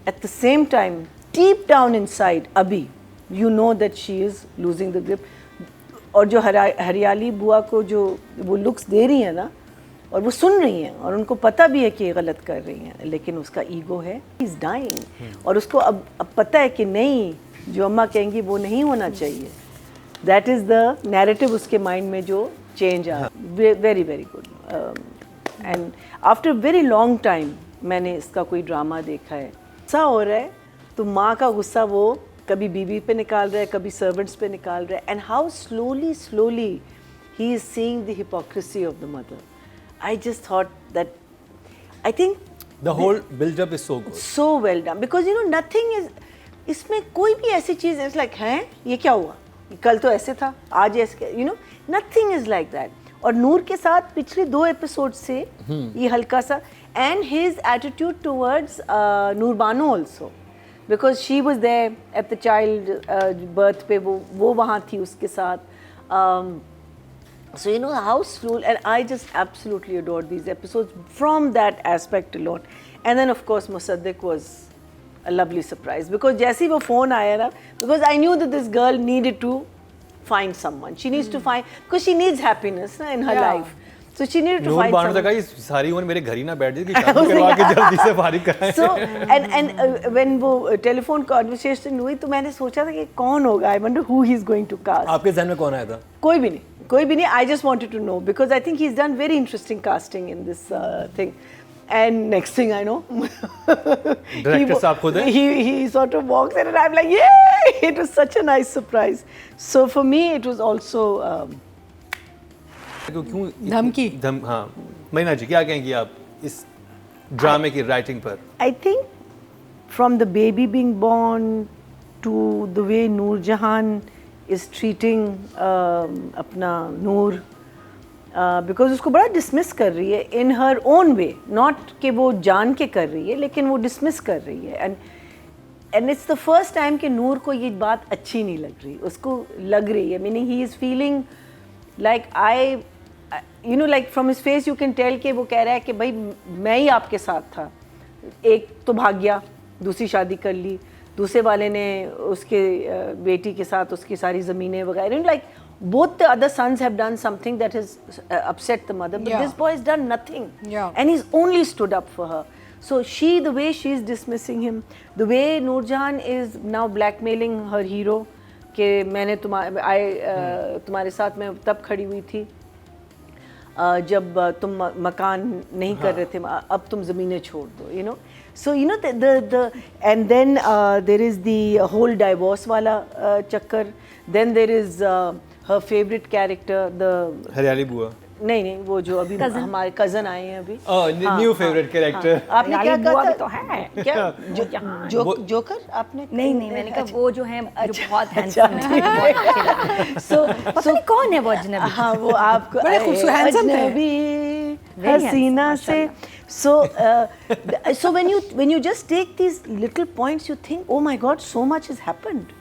at the same time, deep down inside, Abhi, you know that she is losing the grip. और जो हरियाली बुआ को जो वो लुक्स दे रही है ना, और वो सुन रही हैं और उनको पता भी है कि ये गलत कर रही हैं, लेकिन उसका ईगो है, ही इज़ डाइंग, और उसको अब पता है कि नहीं, जो अम्मा कहेंगी वो नहीं होना चाहिए. दैट इज़ द नैरेटिव उसके माइंड में जो चेंज आ, very very good. And after very long time मैंने इसका कोई ड्रामा देखा है. ऐसा हो रहा है तो माँ का गुस्सा वो कभी बीवी पे निकाल रहा है, कभी सर्वेंट्स पे निकाल रहा है, and how slowly he is seeing the hypocrisy of the mother. I just thought that, I think the whole build up is so good, so well done, because you know nothing is, इसमें कोई भी ऐसी चीज़ it's like हैं ये क्या हुआ, कल तो ऐसे था, आज ऐसे, you know nothing is like that. और नूर के साथ पिछले 2 एपिसोड से ये हल्का सा, and his attitude towards Noorbano also, because she was there at the child birth पे, वो वहाँ थी उसके साथ. So you know how slow, and I just absolutely adored these episodes from that aspect alone. And then of course Musaddiq was a lovely surprise, because जैसे ही वो phone आया ना, because I knew that this girl needed to find someone. She needs to find, because she needs happiness na, in her life. So she needed to find someone. नूर बानो तक सारी उम्र मेरे घर ही ना बैठ जाए कि शादी करवा के जल्दी से फारिग कराएं. So and when वो telephone conversation हुई तो मैंने सोचा था कि कौन होगा. I wonder who he's going to cast. आपके ज़हन में कौन आया था? कोई भी नहीं. I just wanted to know, because I think he's done very interesting casting in this thing. And next thing I know, director साहब खुद है? He sort of walks in and I'm like, yay! It was such a nice surprise. So for me it was also क्यों धमकी? हाँ, मरीना जी क्या कहेंगी आप इस ड्रामे की राइटिंग पर? I think from the baby being born to the way Noor Jahan is treating अपना नूर, because उसको बड़ा डिसमिस कर रही है in her own way, not कि वो जान के कर रही है, लेकिन वो डिसमिस कर रही है. and it's the first time कि नूर को ये बात अच्छी नहीं लग रही, उसको लग रही है, meaning he is feeling like you know, like from his face you can tell कि वो कह रहा है कि भाई मैं ही आपके साथ था, एक तो भाग गया, दूसरी शादी कर ली, दूसरे वाले ने उसके बेटी के साथ उसकी सारी ज़मीनें वगैरह, like both the other sons have done something that has upset the mother, but this boy has done nothing, and he's only stood up for her. So she, the way she is dismissing him, the way Noorjahan is now blackmailing her hero कि मैंने तुम्हारे साथ मैं तब खड़ी हुई थी जब तुम मकान नहीं कर रहे थे, अब तुम ज़मीनें छोड़ दो, you know. So you know the and then there is the whole divorce वाला चक्कर. Then there is her favorite character, the हरियाली बुआ. नहीं वो जो अभी हमारे कज़न आए हैं अभी. New favourite character. आपने क्या कहा तो है क्या जोकर आपने? नहीं मैंने कहा वो जो है जो बहुत हैंडसम है. So कौन है वो अजनबी? हाँ वो आपको बड़े खूबसूरत हैंडसम थे. अजनबी हसीना से. So when you just take these little points, you think, oh my God, so much has happened.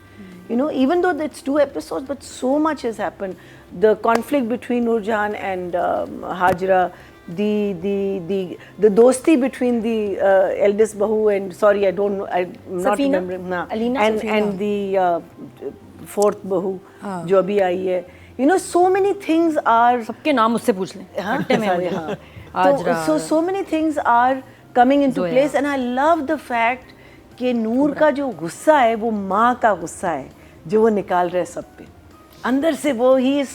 You know, even though it's 2 episodes, but so much has happened. The conflict between Noorjahan and Hajra, the dosti between the eldest bahu and I'm not remembering. Alina and the fourth bahu जो अभी आई है. You know, so many things are. सबके नाम मुझसे पूछ लें. So many things are coming into place, and I love the fact कि नूर का जो गुस्सा है वो माँ का गुस्सा है जो वो निकाल रहे सब पे अंदर से. वो he is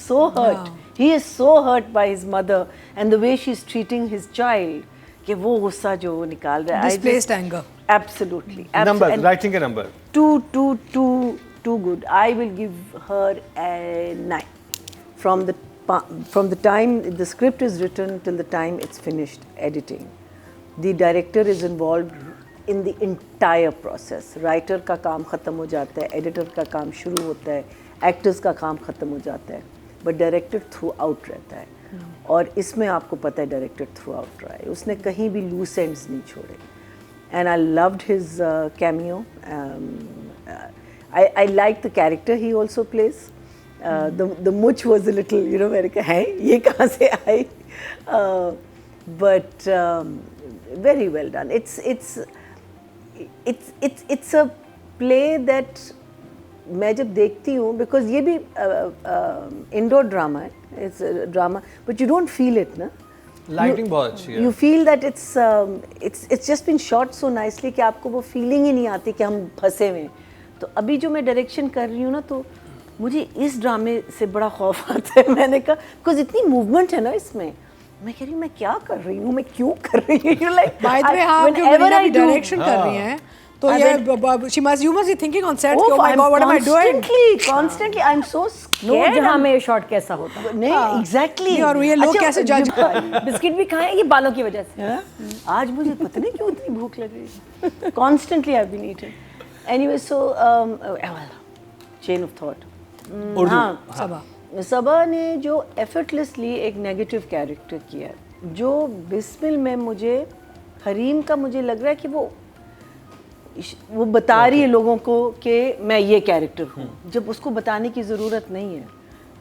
so hurt by his mother and the way she's treating his child कि वो गुस्सा जो वो निकाल रहा है. Displaced anger. Absolutely. Number, writing a number. Too good. I will give her a 9. From the time the script is written till the time it's finished editing, the director is involved in the entire process. Writer का काम ख़त्म हो जाता है, editor का काम शुरू होता है, actors का काम ख़त्म हो जाता है, but director throughout रहता है. और इसमें आपको पता है director throughout रहा है, उसने कहीं भी loose ends नहीं छोड़े. And I loved his cameo. I liked the character he also plays. The much was a little, you know, मैंने कहा है ये कहाँ से आई, but very well done. It's it's a play that मैं जब देखती हूँ, बिकॉज ये भी इंडोर ड्रामा है, it's drama but you don't feel it ना, लाइटिंग बहुत अच्छी है। You feel that it's just been shot so nicely कि आपको वो फीलिंग ही नहीं आती कि हम फंसे हुए हैं। तो अभी जो मैं डायरेक्शन कर रही हूँ ना, तो मुझे इस ड्रामे से बड़ा खौफ आता है। मैंने कहा बिकॉज इतनी मूवमेंट है ना इसमें, मैं कह रही हूँ मैं क्या कर रही हूँ, मैं क्यों कर रही हूँ, लाइक बाय द वे आप जो मरीना भी डायरेक्शन कर रही हैं, तो ये you must be thinking on set, oh my god, what am I doing? Constantly, I'm so scared. Noor Jahan में ये शॉट कैसा होता है? नहीं, exactly. और ये लोग कैसे जज बिस्किट भी खाएं ये बालों की वजह से। आज मुझे पता नहीं क्यों इतनी भूख लग रही है। Constantly I've been eating. Anyway, so chain of thought. सबा सबा ने जो effortlessly एक नेगेटिव कैरेक्टर किया, जो बिस्मिल में मुझे हरीम का मुझे लग रहा है कि वो बता रही है लोगों को कि मैं ये कैरेक्टर हूँ, जब उसको बताने की ज़रूरत नहीं है,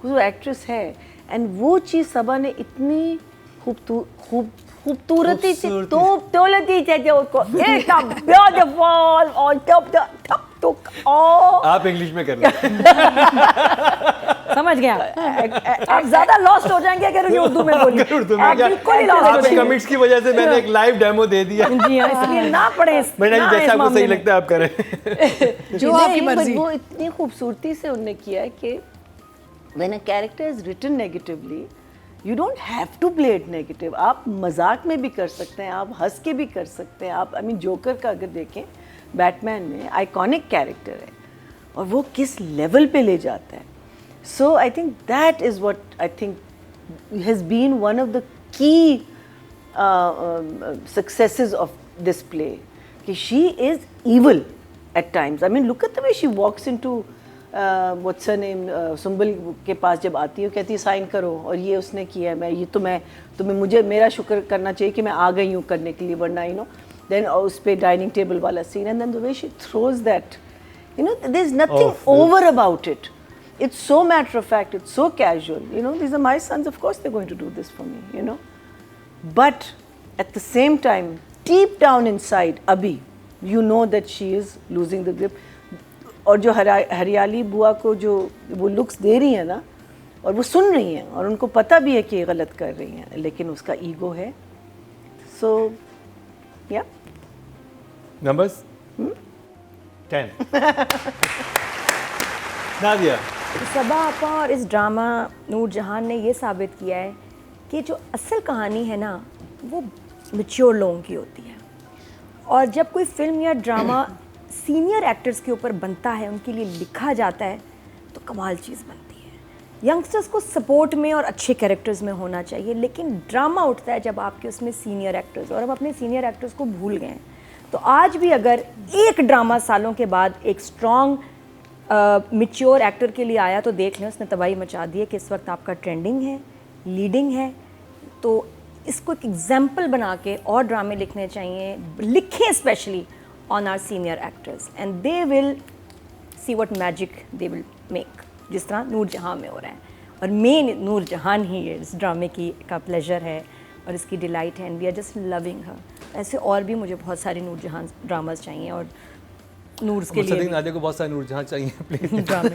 वो एक्ट्रेस है। एंड वो चीज़ सबा ने इतनी खूबसूरती से तोलती थे जो उसको एकदम ब्यूटीफुल और टप आप इंग्लिश में कर रहे समझ गया। आप ज्यादा लॉस्ट हो जाएंगे अगर ये उर्दू में बोली। उर्दू में आप क्या, बिल्कुल ही लॉस्ट हो आपके जाएंगे। कमेंट्स की वजह से मैंने एक लाइव डेमो दे दिया। जी हाँ, इसलिए ना पढ़े। मैंने जैसा आपको सही लगता है आप करें। जो आपकी मर्जी। वो इतनी खूबसूरती से उन्होंने किया है कि when a character is written negatively, you don't have to play it negative. आप मजाक में भी कर सकते हैं, आप हंस के भी कर सकते हैं। आप जोकर का अगर देखें, बैटमैन में आइकॉनिक कैरेक्टर है और वो किस लेवल पे ले जाता है। So I think that is what I think has been one of the key successes of this play, कि she is evil at times. I mean, look at the way she walks into what's her name, Sumbal के पास जब आती है, कहती है sign करो, और ये उसने किया है, तुम्हें मुझे मेरा शुक्र करना चाहिए कि मैं आ गई हूँ करने के लिए, वरना then उस पे डाइनिंग टेबल वाला scene, and then the way she throws that, there's nothing over about it. It's so matter of fact, it's so casual. These are my sons, of course they're going to do this for me, But at the same time, deep down inside, Abhi, you know that she is losing the grip. और जो हरियाली बुआ को जो वो looks दे रही है ना, और वो सुन रही हैं और उनको पता भी है कि ये गलत कर रही हैं, लेकिन उसका ईगो है। सो या नंबर्स 10 नादिया। सबा आपा और इस ड्रामा नूरजहान ने ये साबित किया है कि जो असल कहानी है ना, वो मैच्योर लोगों की होती है। और जब कोई फिल्म या ड्रामा सीनियर एक्टर्स के ऊपर बनता है, उनके लिए लिखा जाता है, तो कमाल चीज़ बनती है। यंगस्टर्स को सपोर्ट में और अच्छे कैरेक्टर्स में होना चाहिए, लेकिन ड्रामा उठता है जब आपके उसमें सीनियर एक्टर्स, और हम अपने सीनियर एक्टर्स को भूल गए हैं। तो आज भी अगर एक ड्रामा सालों के बाद एक स्ट्रॉन्ग मैच्योर एक्टर के लिए आया, तो देख लें उसने तबाही मचा दी है कि इस वक्त आपका ट्रेंडिंग है, लीडिंग है। तो इसको एक एग्जाम्पल बना के और ड्रामे लिखने चाहिए, लिखें specially on our senior actors, and they will see what magic they will make, जिस तरह नूरजहां में हो रहा है। और मेन नूरजहान ही इस ड्रामे की का प्लेजर है और इसकी डिलाइट है, and we are just loving her. ऐसे और भी मुझे बहुत सारे नूरजहां ड्रामास चाहिए, और नूर्स के लिए नादिया को बहुत सारे नूरजहां चाहिए प्लीज ड्रामे।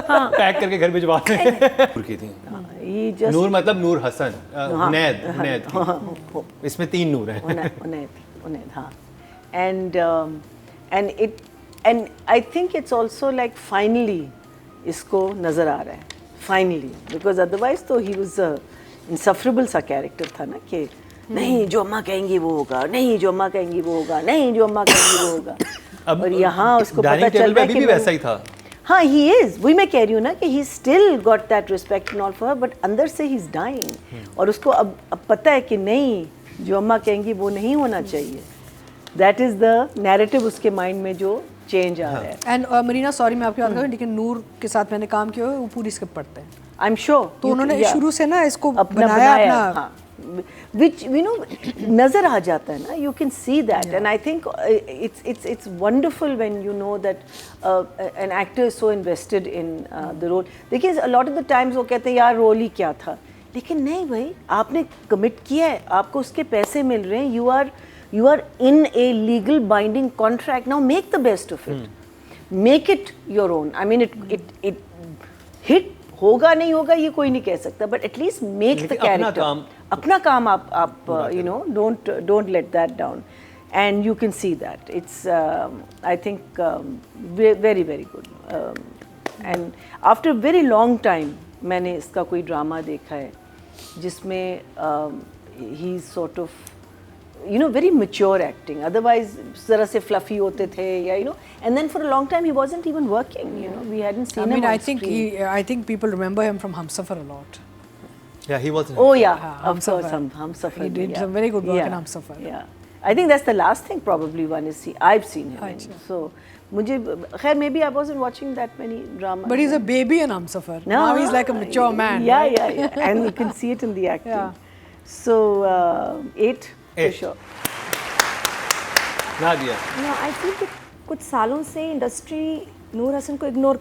हाँ, पैक करके घर भिजवा दें। नूर की थी, ये just नूर मतलब नूर हसन, उनैद की। इसमें 3 नूर हैं। उनैद, हाँ। and I think it's also like finally इसको नज़र आ रहा है, finally, because otherwise तो he was insufferable सा कैरेक्टर था ना, कि नहीं जो अम्मा कहेंगी वो होगा, नहीं जो अम्मा कहेंगी वो होगा, नहीं जो अम्मा कहेंगी वो होगा। और यहाँ उसको पता चल रहा है कि वैसा ही था। हाँ, he is, वही मैं कह रही हूँ ना कि he still got that respect and all for her, but अंदर से he's dying, और उसको अब पता है कि नहीं जो अम्मा कहेंगी वो नहीं होना चाहिए। That is the narrative उसके माइंड में जो चेंज आ रहा है। एंड मरीना, सॉरी मैं आपकी बात कर रही हूँ, लेकिन नूर के साथ मैंने काम किया है, वो पूरी स्क्रिप्ट पढ़ते हैं। I am sure. तो उन्होंने शुरू से ना इसको अपना बनाया। हाँ, which नज़र आ जाता है ना, you can see that, and I think it's wonderful when you know that an actor is so invested in the role. देखिए a lot of the times वो कहते हैं यार रोल ही क्या था, लेकिन नहीं भाई, आपने कमिट किया है, आपको उसके पैसे मिल रहे हैं, you are You are in a legal binding contract. Now make the best of it. Make it your own. I mean, it hit होगा नहीं होगा ये कोई नहीं कह सकता. But at least make the character. अपना काम आप you know, don't let that down. And you can see that. It's I think very very good. And after a very long time मैंने इसका कोई ड्रामा देखा है जिसमें he sort of you know very mature acting. Otherwise जरा से fluffy होते थे या you know, and then for a long time he wasn't even working. You know, we hadn't seen him on screen. I think people remember him from Humsafar a lot. Yeah, he was. Oh yeah, of Humsafar. course, Humsafar. He did yeah. some very good work yeah. in Humsafar. Yeah, I think that's the last thing probably one is I've seen him in. Achha. So मुझे खैर maybe I wasn't watching that many dramas. But he's a baby in Humsafar. Now he's like a mature man. Yeah, right? yeah, and you can see it in the acting. Yeah. So 8 for Eight. sure. Nadia. I feel कि कुछ सालों से industry नूर हसन को ignore